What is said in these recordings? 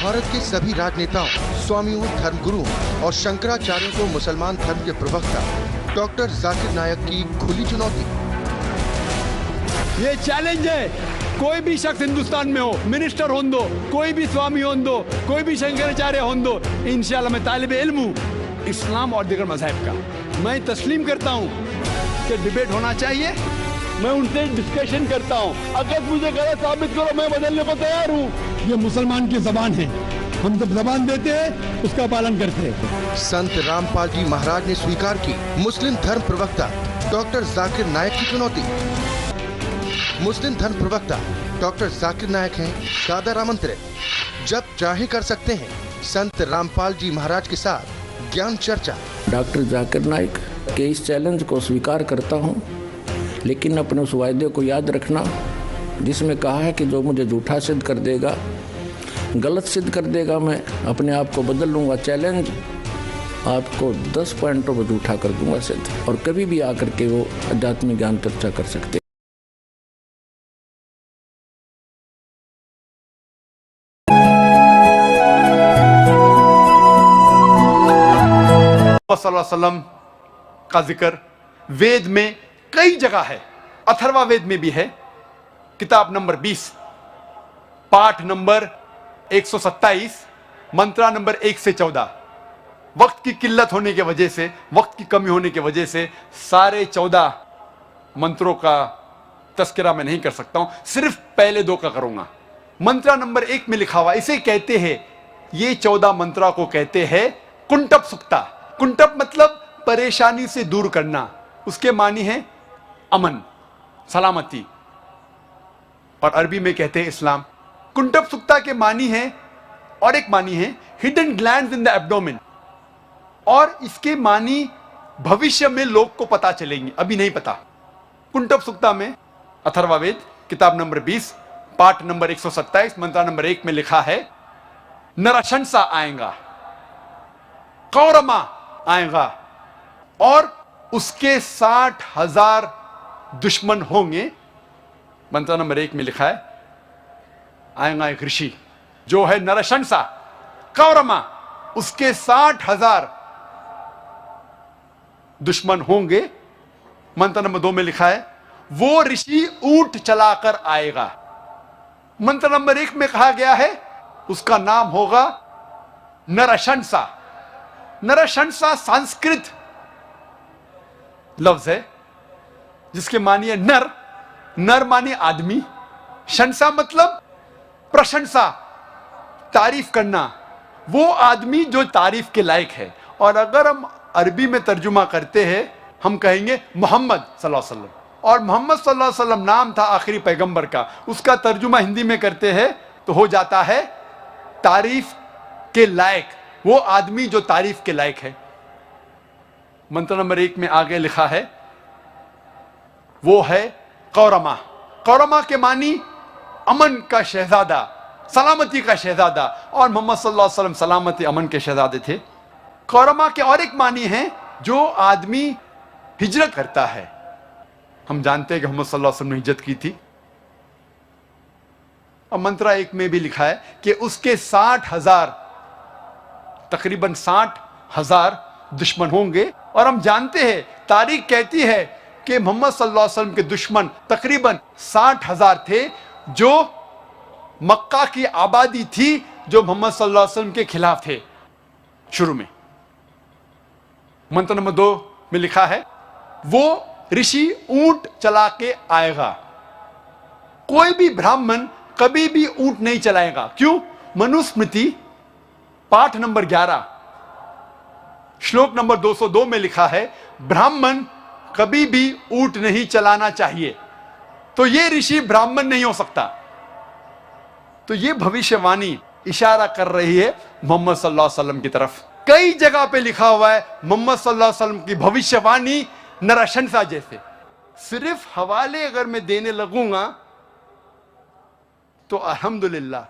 भारत के सभी राजनेताओं, स्वामियों, धर्मगुरुओं और शंकराचार्यों को मुसलमान धर्म के प्रवक्ता डॉक्टर जाकिर नायक की खुली चुनौती। ये चैलेंज है, कोई भी शख्स हिंदुस्तान में हो, मिनिस्टर हों दो, कोई भी स्वामी हों दो, कोई भी शंकराचार्य हों दो, इंशाअल्लाह मैं तालिब इल्म हूँ इस्लाम और दीगर मज़हब का। मैं तस्लीम करता हूँ कि डिबेट होना चाहिए, मैं उनसे डिस्कशन करता हूँ। अगर मुझे गलत साबित करो, मैं बदलने को तैयार हूँ। ये मुसलमान की जबान है, हम जब जबान देते हैं उसका पालन करते हैं। संत रामपाल जी महाराज ने स्वीकार की मुस्लिम धर्म प्रवक्ता डॉक्टर जाकिर नायक की चुनौती। मुस्लिम धर्म प्रवक्ता डॉक्टर जाकिर नायक हैं दादर आमंत्रित, जब चाहे कर सकते हैं संत रामपाल जी महाराज के साथ ज्ञान चर्चा। डॉक्टर जाकिर नायक के इस चैलेंज को स्वीकार करता हूं, लेकिन अपने उस वायदे को याद रखना जिसमें कहा है कि जो मुझे झूठा सिद्ध कर देगा, गलत सिद्ध कर देगा, मैं अपने आप को बदल लूँगा। चैलेंज आपको 10 पॉइंटों पर झूठा कर दूंगा सिद्ध, और कभी भी आकर के वो आध्यात्मिक ज्ञान चर्चा कर सकते। सल्लल्लाहु अलैहि वसल्लम का जिक्र वेद में कई जगह है। अथर्वा वेद में भी है, किताब नंबर 20, पाठ नंबर 127, मंत्रा नंबर 1 से 14। वक्त की किल्लत होने की वजह से, वक्त की कमी होने की वजह से सारे 14 मंत्रों का तस्करा मैं नहीं कर सकता हूं, सिर्फ पहले 2 का करूंगा। मंत्रा नंबर 1 में लिखा हुआ, इसे कहते हैं, ये 14 मंत्रा को कहते हैं कुंटप सुक्ता। कुंटप मतलब परेशानी से दूर करना, उसके मानी है अमन, सलामती, और अरबी में कहते हैं इस्लाम। कुंटप सुक्ता के मानी है, और एक मानी है hidden glands in the abdomen, और इसके मानी भविष्य में लोग को पता चलेंगे, अभी नहीं पता। कुंटप सुक्ता में अथर्वा वेद किताब नंबर 20 पाठ नंबर 127 मंत्रा नंबर 1 में लिखा है, नरशंसा आएगा, कौरमा आएगा, और उसके 60,000 दुश्मन होंगे। मंत्र नंबर 1 में लिखा है, आएगा एक ऋषि जो है नरशंसा, कौरमा, उसके 60,000 दुश्मन होंगे। मंत्र नंबर 2 में लिखा है, वो ऋषि ऊंट चलाकर आएगा। मंत्र नंबर 1 में कहा गया है, उसका नाम होगा नरशंसा। नरशंसा संस्कृत लफ्ज है जिसके मानिए नर, नर मानिए आदमी, शंसा मतलब प्रशंसा, तारीफ करना, वो आदमी जो तारीफ के लायक है। और अगर हम अरबी में तर्जुमा करते हैं, हम कहेंगे मोहम्मद सल्लल्लाहु अलैहि वसल्लम, और मोहम्मद सल्लल्लाहु अलैहि वसल्लम नाम था आखिरी पैगंबर का, उसका तर्जुमा हिंदी में करते हैं तो हो जाता है तारीफ के लायक, वो आदमी जो तारीफ के लायक है। मंत्र नंबर 1 में आगे लिखा है, वो है कौरमा। कौरमा के मानी अमन का शहजादा, सलामती का शहजादा, और मोहम्मद सल्लल्लाहु अलैहि वसल्लम सलामती अमन के शहजादे थे। कौरमा के और एक मानी है, जो आदमी हिजरत करता है। हम जानते हैं कि मोहम्मद सल्लल्लाहु अलैहि वसल्लम ने हिजरत की थी, और मंत्रा 1 में भी लिखा है कि उसके 60,000, तकरीबन 60,000 दुश्मन होंगे। और हम जानते हैं, तारीख कहती है कि मोहम्मद सल्लल्लाहु अलैहि वसल्लम के दुश्मन तकरीबन 60,000 थे, जो मक्का की आबादी थी, जो मोहम्मद सल्लल्लाहु अलैहि वसल्लम के खिलाफ थे शुरू में। मंत्र नंबर 2 में लिखा है, वो ऋषि ऊंट चला के आएगा। कोई भी ब्राह्मण कभी भी ऊंट नहीं चलाएगा। क्यों? मनुस्मृति पाठ नंबर 11 श्लोक नंबर 202 में लिखा है, ब्राह्मण कभी भी ऊंट नहीं चलाना चाहिए। तो ये ऋषि ब्राह्मण नहीं हो सकता। तो ये भविष्यवाणी इशारा कर रही है मोहम्मद सल्लल्लाहु अलैहि वसल्लम की तरफ। कई जगह पे लिखा हुआ है मोहम्मद सल्लल्लाहु अलैहि वसल्लम की भविष्यवाणी नरशंसा जैसे। सिर्फ हवाले अगर मैं देने लगूंगा तो अल्हम्दुलिल्लाह,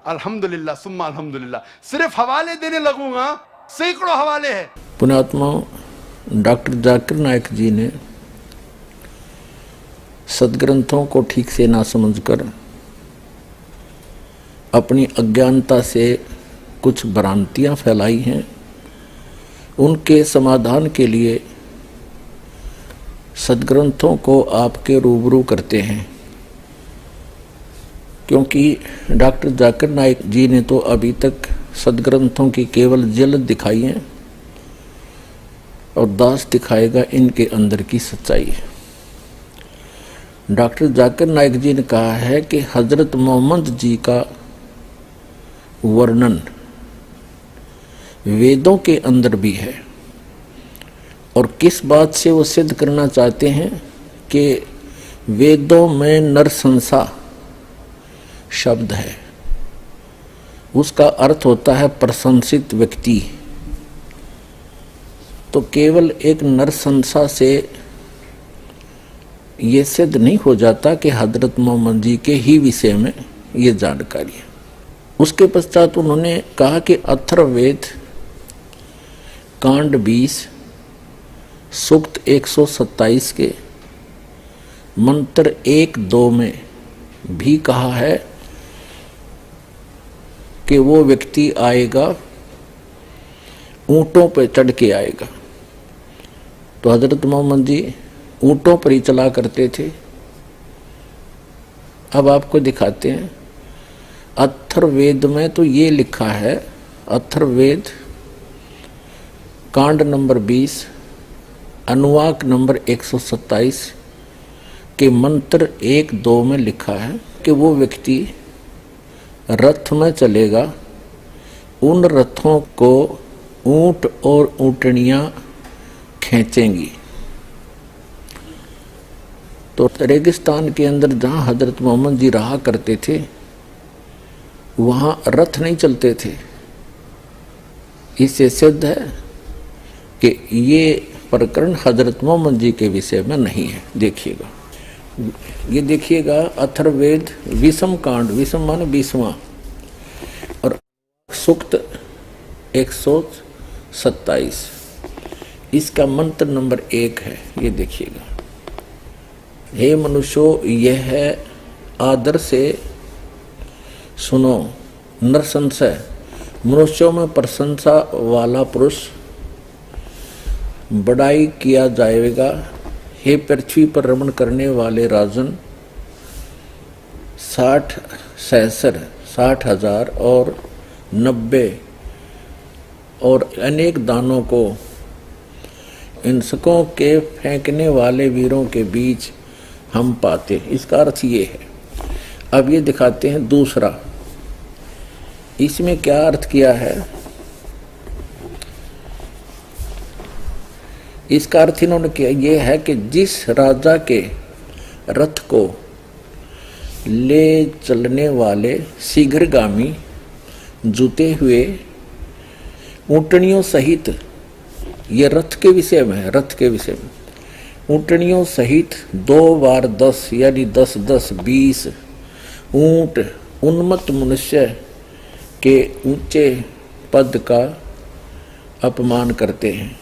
अल्हम्दुलिल्लाह सुम्मा अल्हम्दुलिल्लाह, सिर्फ हवाले देने लगूंगा, सैकड़ों हवाले हैं। पुण्यात्मा डॉक्टर जाकिर नायक जी ने सदग्रंथों को ठीक से ना समझकर अपनी अज्ञानता से कुछ भ्रांतियां फैलाई हैं, उनके समाधान के लिए सद्ग्रंथों को आपके रूबरू करते हैं। क्योंकि डॉक्टर जाकिर नाइक जी ने तो अभी तक सद्ग्रंथों की केवल झलक दिखाई है और दास दिखाएगा इनके अंदर की सच्चाई। डॉक्टर जाकिर नाइक जी ने कहा है कि हजरत मोहम्मद जी का वर्णन वेदों के अंदर भी है, और किस बात से वो सिद्ध करना चाहते हैं कि वेदों में नरसंसा शब्द है, उसका अर्थ होता है प्रशंसित व्यक्ति। तो केवल एक नरसंसा से ये सिद्ध नहीं हो जाता कि हजरत मोहम्मद जी के ही विषय में ये जानकारी है। उसके पश्चात उन्होंने कहा कि अथर्ववेद कांड 20 सूक्त 127 के मंत्र 1-2 में भी कहा है कि वो व्यक्ति आएगा, ऊंटों पर चढ़ के आएगा। तो हजरत मोहम्मद जी ऊंटों पर ही चला करते थे। अब आपको दिखाते हैं, अथर्ववेद में तो ये लिखा है, अथर्ववेद कांड नंबर 20 अनुवाक नंबर 127 के मंत्र 1-2 में लिखा है कि वो व्यक्ति रथ में चलेगा, उन रथों को ऊंट और ऊंटनियां खींचेंगी। तो रेगिस्तान के अंदर जहां हजरत मोहम्मद जी रहा करते थे वहां रथ नहीं चलते थे। इससे सिद्ध है कि ये प्रकरण हजरत मोहम्मद जी के विषय में नहीं है। देखिएगा, ये देखिएगा अथर्ववेद विषम कांड, विषम माने 20वां, और सूक्त 127 इसका मंत्र नंबर 1 है। ये देखिएगा, हे मनुष्यों, यह है आदर से सुनो, नरसंशय मनुष्यों में प्रशंसा वाला पुरुष बड़ाई किया जाएगा। हे पृथ्वी पर रमण करने वाले राजन, 60,000 और 90 और अनेक दानों को इंसकों के फेंकने वाले वीरों के बीच हम पाते। इसका अर्थ ये है। अब ये दिखाते हैं दूसरा, इसमें क्या अर्थ किया है। इसका अर्थ इन्होंने किया ये है कि जिस राजा के रथ को ले चलने वाले शीघ्रगामी जुते हुए ऊंटनियों सहित, ये रथ के विषय में है, रथ के विषय में ऊंटनियों सहित 2 बार 10 यानी 10-10 20 ऊंट उन्मत्त मनुष्य के ऊंचे पद का अपमान करते हैं।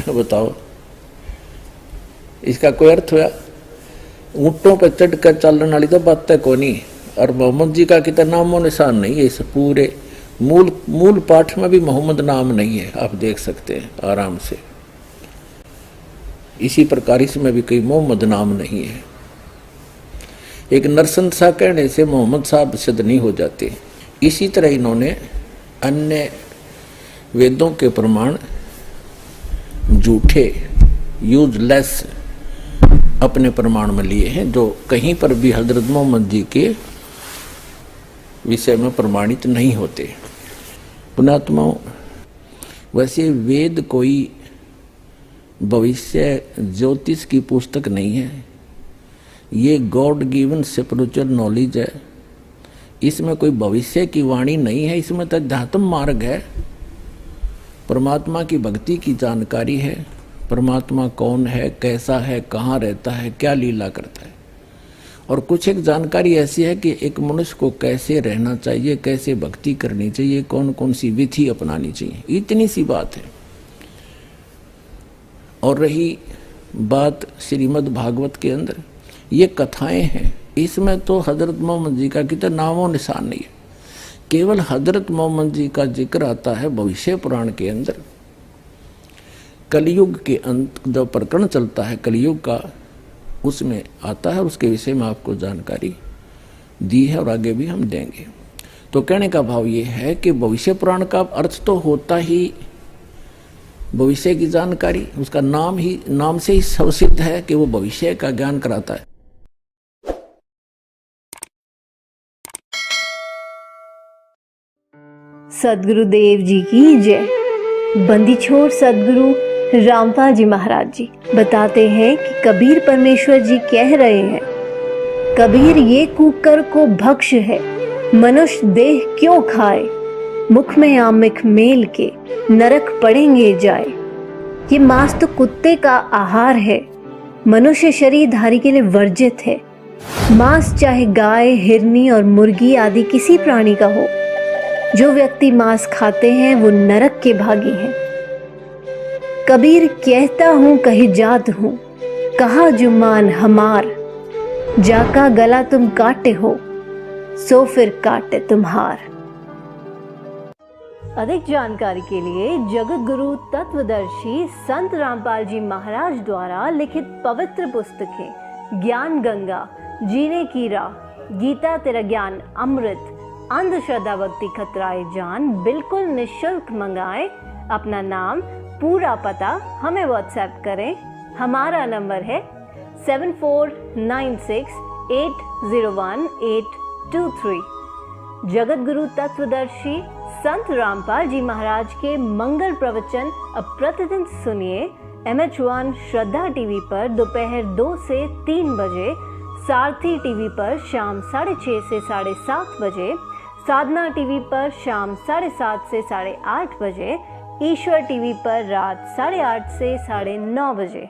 बताओ, इसका कोई अर्थ हुआ? ऊंटों पर चढ़कर चलने वाली तो बात है को नहीं, और मोहम्मद जी का कितना नामो निशान नहीं है। इस पूरे मूल पाठ में भी मोहम्मद नाम नहीं है, आप देख सकते हैं आराम से। इसी प्रकार इसमें भी कोई मोहम्मद नाम नहीं है। एक नरसंसा कहने से मोहम्मद साहब सिद्ध नहीं हो जाते। इसी तरह इन्होंने अन्य वेदों के प्रमाण झूठे यूजलेस अपने प्रमाण में लिए हैं, जो कहीं पर भी हजरत मोहम्मद जी के विषय में प्रमाणित नहीं होते। पुणात्माओं, वैसे वेद कोई भविष्य ज्योतिष की पुस्तक नहीं है, ये गॉड गिवन स्पिरिचुअल नॉलेज है। इसमें कोई भविष्य की वाणी नहीं है, इसमें तो अध्यात्म मार्ग है, परमात्मा की भक्ति की जानकारी है। परमात्मा कौन है, कैसा है, कहाँ रहता है, क्या लीला करता है। और कुछ एक जानकारी ऐसी है कि एक मनुष्य को कैसे रहना चाहिए, कैसे भक्ति करनी चाहिए, कौन कौन सी विधि अपनानी चाहिए, इतनी सी बात है। और रही बात श्रीमद् भागवत के अंदर, ये कथाएं हैं, इसमें तो हजरत मोहम्मद जी का कितना नामो निशान नहीं है। केवल हजरत मोहम्मद जी का जिक्र आता है भविष्य पुराण के अंदर। कलयुग के अंत जो प्रकरण चलता है कलयुग का, उसमें आता है, उसके विषय में आपको जानकारी दी है और आगे भी हम देंगे। तो कहने का भाव ये है कि भविष्य पुराण का अर्थ तो होता ही भविष्य की जानकारी, उसका नाम से ही सिद्ध है कि वो भविष्य का ज्ञान कराता है। सदगुरुदेव जी की जय। बंदी छोड़ सदगुरु रामपाल जी महाराज जी बताते हैं कि कबीर परमेश्वर जी कह रहे हैं, कबीर ये कुकर को भक्ष है, मनुष्य देह क्यों खाए, मुख में आमिख मेल के नरक पड़ेंगे जाए। ये मांस तो कुत्ते का आहार है, मनुष्य शरीरधारी के लिए वर्जित है। मांस चाहे गाय, हिरनी और मुर्गी आदि किसी प्राणी का हो, जो व्यक्ति मांस खाते हैं वो नरक के भागी हैं। कबीर कहता हूँ कहीं जात हूँ, कहा जुमान हमार, जाका गला तुम काटे हो, सो फिर काटे तुम्हार। अधिक जानकारी के लिए जगत गुरु तत्वदर्शी संत रामपाल जी महाराज द्वारा लिखित पवित्र पुस्तकें ज्ञान गंगा, जीने की राह, गीता तेरा ज्ञान अमृत, अंधश्रद्धा भक्ति खतराए जान बिल्कुल निःशुल्क मंगाएं। अपना नाम, पूरा पता हमें व्हाट्सएप करें। हमारा नंबर है 7496801823। जगत गुरु तत्वदर्शी संत रामपाल जी महाराज के मंगल प्रवचन अब प्रतिदिन सुनिए MH1 श्रद्धा टीवी पर दोपहर 2 से 3 बजे, सारथी टीवी पर शाम 6:30 से 7:30 बजे, साधना टीवी पर शाम 7:30 से 8:30 बजे, ईश्वर टीवी पर रात 8:30 से 9:30 बजे।